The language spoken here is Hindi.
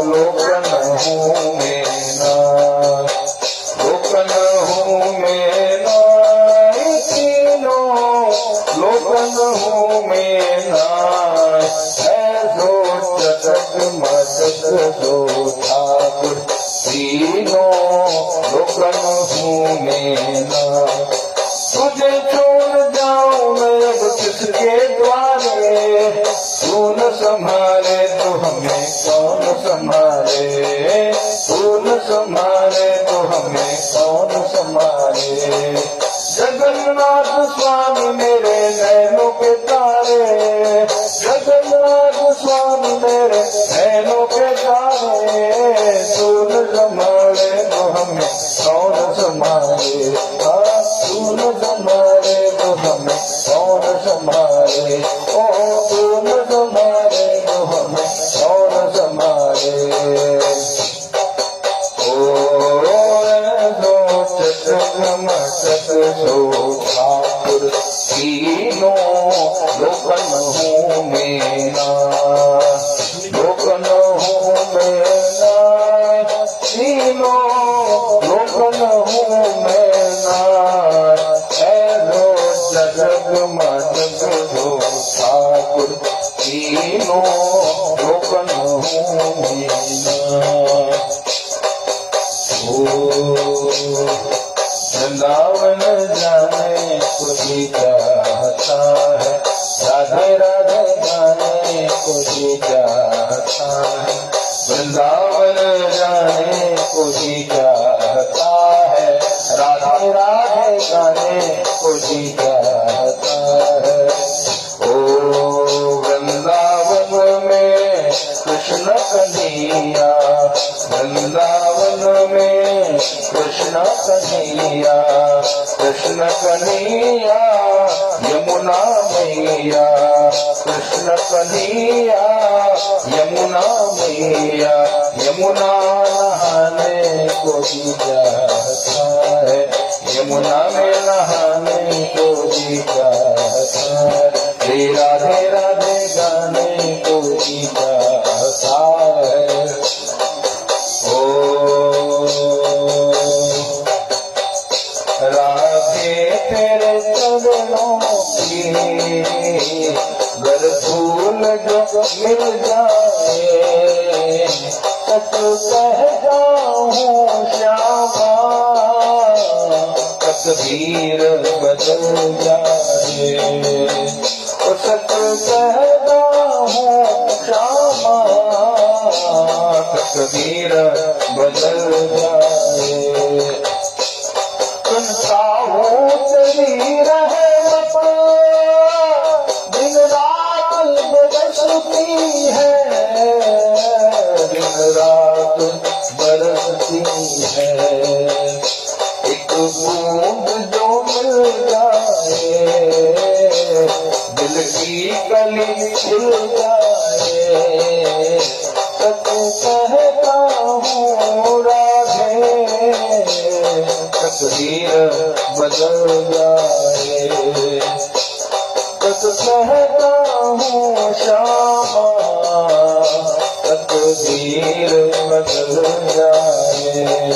लोकन हूँ मैं ना, लोकन हूँ मैं ना, तीनों लोकन हूँ मैं ना, ऐसो चटक मटक दो ठाकुर, तीनों लोकन हूँ मैं ना। तुझे छोड़ जाऊं मैं अब किसके द्वारे, तू न संभाले तो हमें कौन संभाले, तू न संभाले तो हमें कौन संभाले। जगन्नाथ स्वामी मेरे नैनों के तारे, जगन्नाथ स्वामी मेरे नैनों के तारे, तू न संभाले तो हमें कौन संभाले, तू न संभाले तो हमें कौन संभाले, ओ तू न संभाले तो हमें कौन संभाले। ओ सो ठाकुर, तीनों लोकन हूँ मैं ना, लोकन हूँ मैं ना, तीनों लोकन हूँ मैं ना, ऐसो जगत मटक दो ठाकुर, तीनों लोकन हूँ मैं ना। वृंदावन जाने को जी चाहता है, राधे राधे गाने को जी चाहता है, वृंदावन जाने को जी चाहता है, राधे राधे गाने को जी चाहता है। ओ वृंदावन में कृष्ण कन्हैया, वृंदावन में कृष्ण कन्हैया, कृष्ण कन्हैया यमुना मैया, कृष्ण कन्हैया यमुना मैया, यमुना नहाने को जी चाहता है, यमुना में नहाने को जी चाहता है, राधे राधे गाने को जी चाहता है। राधे तेरे चरणों की गर फूल जो मिल जाए, सच कहता हूँ श्यामा, तकदीर बदल जाए, सच कहता हूँ श्यामा, तकदीर बदल जाए। सुनता हूँ तेरी रहमत दिन रात बरसती है, दिन रात बरसती है, एक बूंद जो मिल जाए, दिल की कली खिल जाए, सच कहता हूँ राधे, तकदीर बदल जाए, सच कहता हूँ श्यामा, तकदीर बदल जाए।